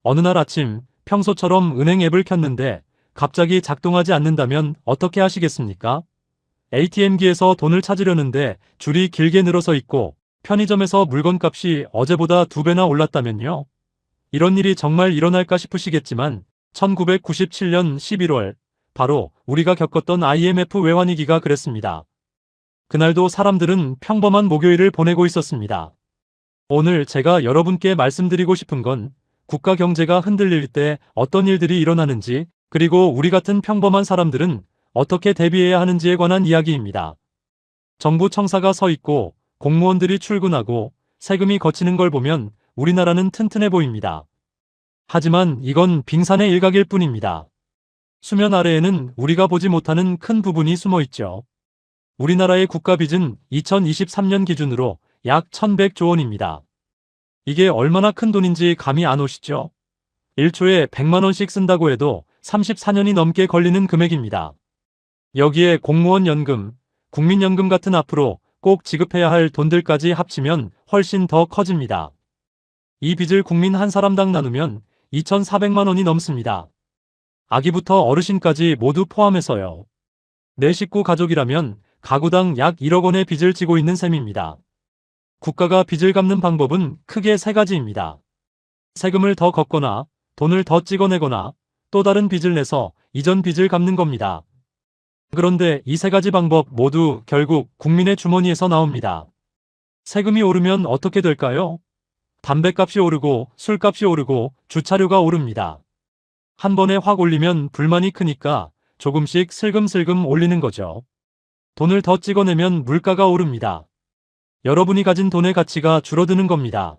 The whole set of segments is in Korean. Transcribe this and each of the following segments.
어느 날 아침 평소처럼 은행 앱을 켰는데 갑자기 작동하지 않는다면 어떻게 하시겠습니까? ATM기에서 돈을 찾으려는데 줄이 길게 늘어서 있고 편의점에서 물건값이 어제보다 2배나 올랐다면요. 이런 일이 정말 일어날까 싶으시겠지만 1997년 11월 바로 우리가 겪었던 IMF 외환위기가 그랬습니다. 그날도 사람들은 평범한 목요일을 보내고 있었습니다. 오늘 제가 여러분께 말씀드리고 싶은 건 국가 경제가 흔들릴 때 어떤 일들이 일어나는지, 그리고 우리 같은 평범한 사람들은 어떻게 대비해야 하는지에 관한 이야기입니다. 정부 청사가 서 있고 공무원들이 출근하고 세금이 거치는 걸 보면 우리나라는 튼튼해 보입니다. 하지만 이건 빙산의 일각일 뿐입니다. 수면 아래에는 우리가 보지 못하는 큰 부분이 숨어 있죠. 우리나라의 국가빚은 2023년 기준으로 약 1100조 원입니다. 이게 얼마나 큰 돈인지 감이 안 오시죠? 1초에 100만 원씩 쓴다고 해도 34년이 넘게 걸리는 금액입니다. 여기에 공무원 연금, 국민연금 같은 앞으로 꼭 지급해야 할 돈들까지 합치면 훨씬 더 커집니다. 이 빚을 국민 한 사람당 나누면 2,400만 원이 넘습니다. 아기부터 어르신까지 모두 포함해서요. 내 식구 가족이라면 가구당 약 1억 원의 빚을 지고 있는 셈입니다. 국가가 빚을 갚는 방법은 크게 3가지입니다. 세금을 더 걷거나 돈을 더 찍어내거나 또 다른 빚을 내서 이전 빚을 갚는 겁니다. 그런데 이 3가지 방법 모두 결국 국민의 주머니에서 나옵니다. 세금이 오르면 어떻게 될까요? 담배값이 오르고 술값이 오르고 주차료가 오릅니다. 한 번에 확 올리면 불만이 크니까 조금씩 슬금슬금 올리는 거죠. 돈을 더 찍어내면 물가가 오릅니다. 여러분이 가진 돈의 가치가 줄어드는 겁니다.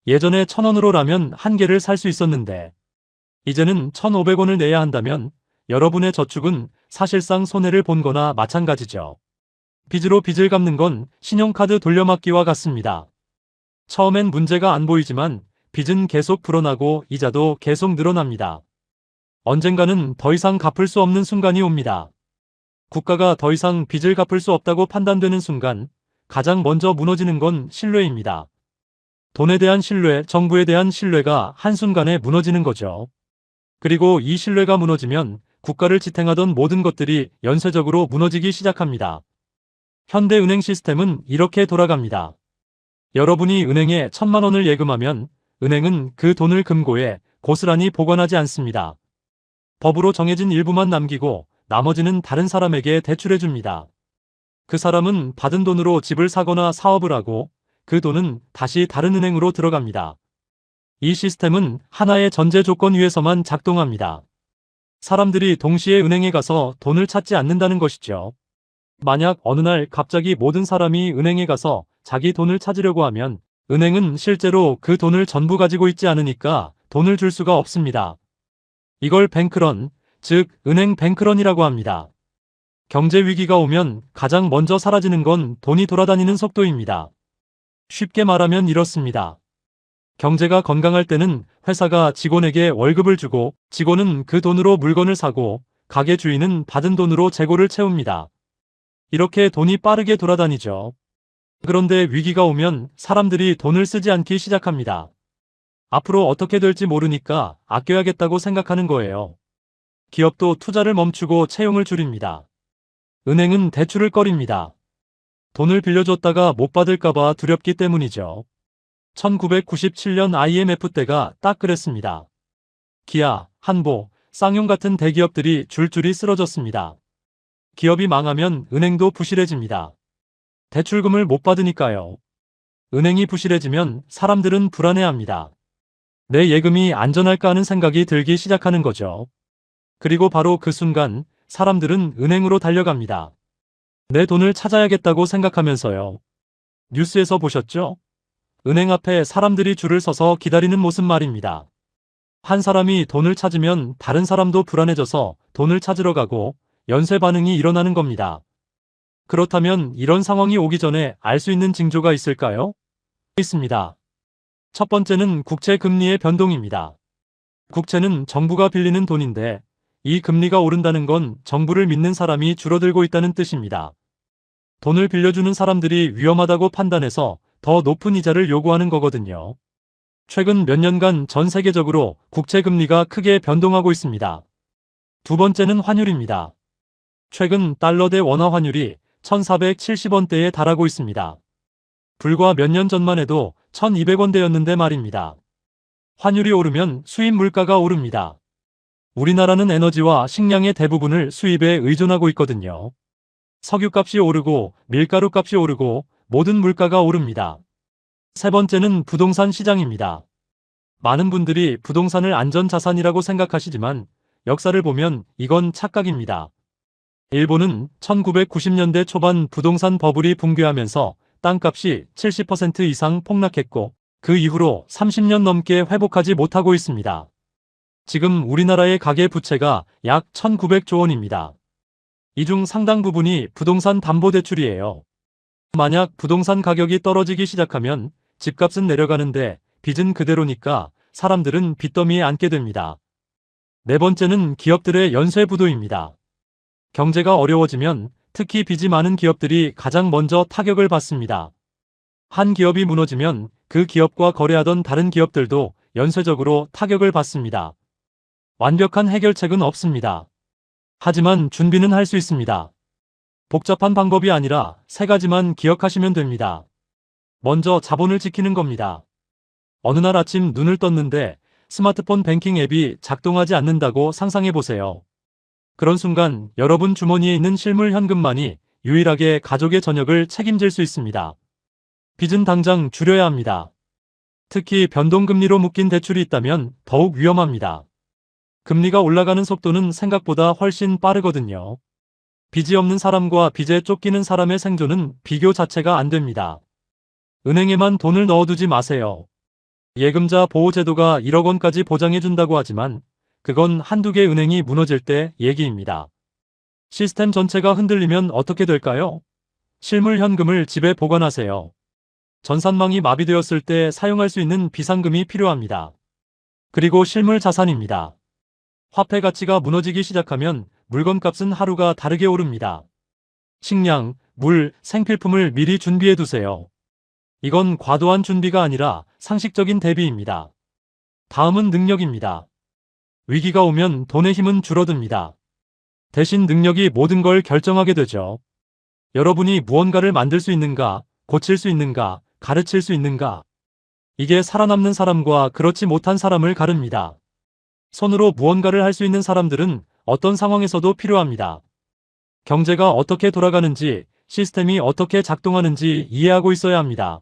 예전에 1,000원으로 라면 한 개를 살 수 있었는데 이제는 1,500원을 내야 한다면 여러분의 저축은 사실상 손해를 본 거나 마찬가지죠. 빚으로 빚을 갚는 건 신용카드 돌려막기와 같습니다. 처음엔 문제가 안 보이지만 빚은 계속 불어나고 이자도 계속 늘어납니다. 언젠가는 더 이상 갚을 수 없는 순간이 옵니다. 국가가 더 이상 빚을 갚을 수 없다고 판단되는 순간 가장 먼저 무너지는 건 신뢰입니다. 돈에 대한 신뢰, 정부에 대한 신뢰가 한순간에 무너지는 거죠. 그리고 이 신뢰가 무너지면 국가를 지탱하던 모든 것들이 연쇄적으로 무너지기 시작합니다. 현대은행 시스템은 이렇게 돌아갑니다. 여러분이 은행에 1,000만 원을 예금하면 은행은 그 돈을 금고에 고스란히 보관하지 않습니다. 법으로 정해진 일부만 남기고 나머지는 다른 사람에게 대출해줍니다. 그 사람은 받은 돈으로 집을 사거나 사업을 하고 그 돈은 다시 다른 은행으로 들어갑니다. 이 시스템은 하나의 전제 조건 위에서만 작동합니다. 사람들이 동시에 은행에 가서 돈을 찾지 않는다는 것이죠. 만약 어느 날 갑자기 모든 사람이 은행에 가서 자기 돈을 찾으려고 하면 은행은 실제로 그 돈을 전부 가지고 있지 않으니까 돈을 줄 수가 없습니다. 이걸 뱅크런, 즉 은행 뱅크런이라고 합니다. 경제 위기가 오면 가장 먼저 사라지는 건 돈이 돌아다니는 속도입니다. 쉽게 말하면 이렇습니다. 경제가 건강할 때는 회사가 직원에게 월급을 주고 직원은 그 돈으로 물건을 사고 가게 주인은 받은 돈으로 재고를 채웁니다. 이렇게 돈이 빠르게 돌아다니죠. 그런데 위기가 오면 사람들이 돈을 쓰지 않기 시작합니다. 앞으로 어떻게 될지 모르니까 아껴야겠다고 생각하는 거예요. 기업도 투자를 멈추고 채용을 줄입니다. 은행은 대출을 꺼립니다. 돈을 빌려줬다가 못 받을까봐 두렵기 때문이죠. 1997년 IMF 때가 딱 그랬습니다. 기아, 한보, 쌍용 같은 대기업들이 줄줄이 쓰러졌습니다. 기업이 망하면 은행도 부실해집니다. 대출금을 못 받으니까요. 은행이 부실해지면 사람들은 불안해합니다. 내 예금이 안전할까 하는 생각이 들기 시작하는 거죠. 그리고 바로 그 순간 사람들은 은행으로 달려갑니다. 내 돈을 찾아야겠다고 생각하면서요. 뉴스에서 보셨죠? 은행 앞에 사람들이 줄을 서서 기다리는 모습 말입니다. 한 사람이 돈을 찾으면 다른 사람도 불안해져서 돈을 찾으러 가고 연쇄 반응이 일어나는 겁니다. 그렇다면 이런 상황이 오기 전에 알 수 있는 징조가 있을까요? 있습니다. 첫 번째는 국채 금리의 변동입니다. 국채는 정부가 빌리는 돈인데 이 금리가 오른다는 건 정부를 믿는 사람이 줄어들고 있다는 뜻입니다. 돈을 빌려주는 사람들이 위험하다고 판단해서 더 높은 이자를 요구하는 거거든요. 최근 몇 년간 전 세계적으로 국채 금리가 크게 변동하고 있습니다. 두 번째는 환율입니다. 최근 달러 대 원화 환율이 1,470원대에 달하고 있습니다. 불과 몇 년 전만 해도 1,200원대였는데 말입니다. 환율이 오르면 수입 물가가 오릅니다. 우리나라는 에너지와 식량의 대부분을 수입에 의존하고 있거든요. 석유값이 오르고 밀가루 값이 오르고 모든 물가가 오릅니다. 세 번째는 부동산 시장입니다. 많은 분들이 부동산을 안전자산이라고 생각하시지만 역사를 보면 이건 착각입니다. 일본은 1990년대 초반 부동산 버블이 붕괴하면서 땅값이 70% 이상 폭락했고 그 이후로 30년 넘게 회복하지 못하고 있습니다. 지금 우리나라의 가계부채가 약 1,900조 원입니다. 이 중 상당 부분이 부동산 담보대출이에요. 만약 부동산 가격이 떨어지기 시작하면 집값은 내려가는데 빚은 그대로니까 사람들은 빚더미에 앉게 됩니다. 네 번째는 기업들의 연쇄부도입니다. 경제가 어려워지면 특히 빚이 많은 기업들이 가장 먼저 타격을 받습니다. 한 기업이 무너지면 그 기업과 거래하던 다른 기업들도 연쇄적으로 타격을 받습니다. 완벽한 해결책은 없습니다. 하지만 준비는 할 수 있습니다. 복잡한 방법이 아니라 세 가지만 기억하시면 됩니다. 먼저 자본을 지키는 겁니다. 어느 날 아침 눈을 떴는데 스마트폰 뱅킹 앱이 작동하지 않는다고 상상해 보세요. 그런 순간 여러분 주머니에 있는 실물 현금만이 유일하게 가족의 저녁을 책임질 수 있습니다. 빚은 당장 줄여야 합니다. 특히 변동금리로 묶인 대출이 있다면 더욱 위험합니다. 금리가 올라가는 속도는 생각보다 훨씬 빠르거든요. 빚이 없는 사람과 빚에 쫓기는 사람의 생존은 비교 자체가 안 됩니다. 은행에만 돈을 넣어두지 마세요. 예금자 보호제도가 1억 원까지 보장해준다고 하지만 그건 한두 개 은행이 무너질 때 얘기입니다. 시스템 전체가 흔들리면 어떻게 될까요? 실물 현금을 집에 보관하세요. 전산망이 마비되었을 때 사용할 수 있는 비상금이 필요합니다. 그리고 실물 자산입니다. 화폐 가치가 무너지기 시작하면 물건값은 하루가 다르게 오릅니다. 식량, 물, 생필품을 미리 준비해 두세요. 이건 과도한 준비가 아니라 상식적인 대비입니다. 다음은 능력입니다. 위기가 오면 돈의 힘은 줄어듭니다. 대신 능력이 모든 걸 결정하게 되죠. 여러분이 무언가를 만들 수 있는가, 고칠 수 있는가, 가르칠 수 있는가. 이게 살아남는 사람과 그렇지 못한 사람을 가릅니다. 손으로 무언가를 할 수 있는 사람들은 어떤 상황에서도 필요합니다. 경제가 어떻게 돌아가는지, 시스템이 어떻게 작동하는지 이해하고 있어야 합니다.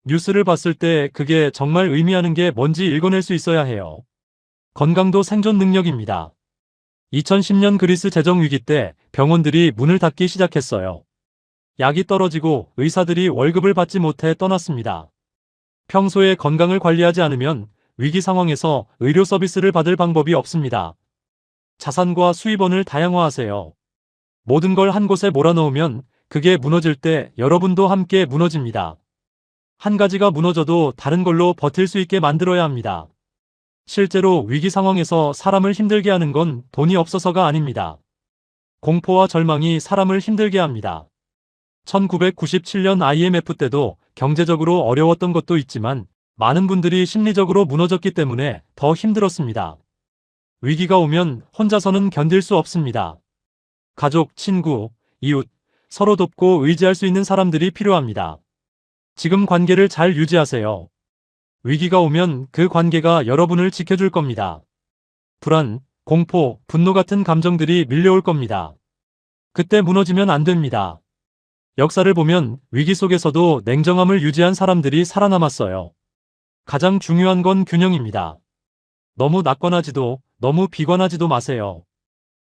뉴스를 봤을 때 그게 정말 의미하는 게 뭔지 읽어낼 수 있어야 해요. 건강도 생존 능력입니다. 2010년 그리스 재정 위기 때 병원들이 문을 닫기 시작했어요. 약이 떨어지고 의사들이 월급을 받지 못해 떠났습니다. 평소에 건강을 관리하지 않으면 위기 상황에서 의료 서비스를 받을 방법이 없습니다. 자산과 수입원을 다양화하세요. 모든 걸 한 곳에 몰아넣으면 그게 무너질 때 여러분도 함께 무너집니다. 한 가지가 무너져도 다른 걸로 버틸 수 있게 만들어야 합니다. 실제로 위기 상황에서 사람을 힘들게 하는 건 돈이 없어서가 아닙니다. 공포와 절망이 사람을 힘들게 합니다. 1997년 IMF 때도 경제적으로 어려웠던 것도 있지만 많은 분들이 심리적으로 무너졌기 때문에 더 힘들었습니다. 위기가 오면 혼자서는 견딜 수 없습니다. 가족, 친구, 이웃, 서로 돕고 의지할 수 있는 사람들이 필요합니다. 지금 관계를 잘 유지하세요. 위기가 오면 그 관계가 여러분을 지켜줄 겁니다. 불안, 공포, 분노 같은 감정들이 밀려올 겁니다. 그때 무너지면 안 됩니다. 역사를 보면 위기 속에서도 냉정함을 유지한 사람들이 살아남았어요. 가장 중요한 건 균형입니다. 너무 낙관하지도 너무 비관하지도 마세요.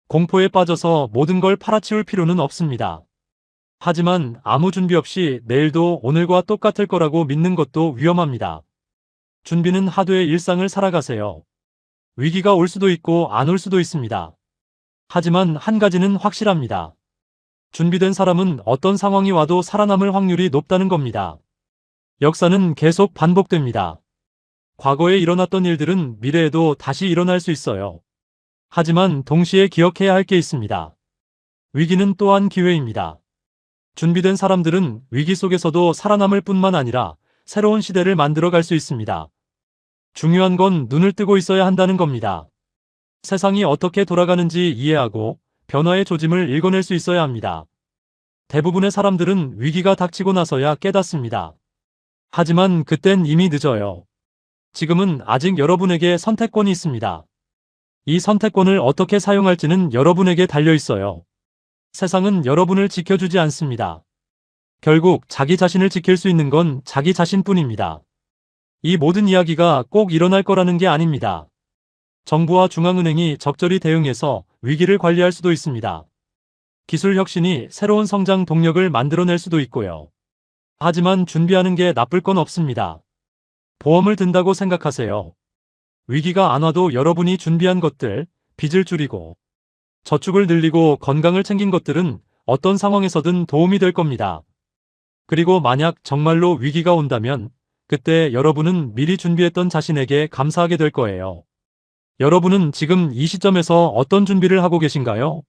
공포에 빠져서 모든 걸 팔아치울 필요는 없습니다. 하지만 아무 준비 없이 내일도 오늘과 똑같을 거라고 믿는 것도 위험합니다. 준비는 하되 일상을 살아가세요. 위기가 올 수도 있고 안 올 수도 있습니다. 하지만 한 가지는 확실합니다. 준비된 사람은 어떤 상황이 와도 살아남을 확률이 높다는 겁니다. 역사는 계속 반복됩니다. 과거에 일어났던 일들은 미래에도 다시 일어날 수 있어요. 하지만 동시에 기억해야 할 게 있습니다. 위기는 또한 기회입니다. 준비된 사람들은 위기 속에서도 살아남을 뿐만 아니라 새로운 시대를 만들어 갈 수 있습니다. 중요한 건 눈을 뜨고 있어야 한다는 겁니다. 세상이 어떻게 돌아가는지 이해하고 변화의 조짐을 읽어낼 수 있어야 합니다. 대부분의 사람들은 위기가 닥치고 나서야 깨닫습니다. 하지만 그땐 이미 늦어요. 지금은 아직 여러분에게 선택권이 있습니다. 이 선택권을 어떻게 사용할지는 여러분에게 달려 있어요. 세상은 여러분을 지켜주지 않습니다. 결국 자기 자신을 지킬 수 있는 건 자기 자신뿐입니다. 이 모든 이야기가 꼭 일어날 거라는 게 아닙니다. 정부와 중앙은행이 적절히 대응해서 위기를 관리할 수도 있습니다. 기술 혁신이 새로운 성장 동력을 만들어낼 수도 있고요. 하지만 준비하는 게 나쁠 건 없습니다. 보험을 든다고 생각하세요. 위기가 안 와도 여러분이 준비한 것들, 빚을 줄이고 저축을 늘리고 건강을 챙긴 것들은 어떤 상황에서든 도움이 될 겁니다. 그리고 만약 정말로 위기가 온다면 그때 여러분은 미리 준비했던 자신에게 감사하게 될 거예요. 여러분은 지금 이 시점에서 어떤 준비를 하고 계신가요?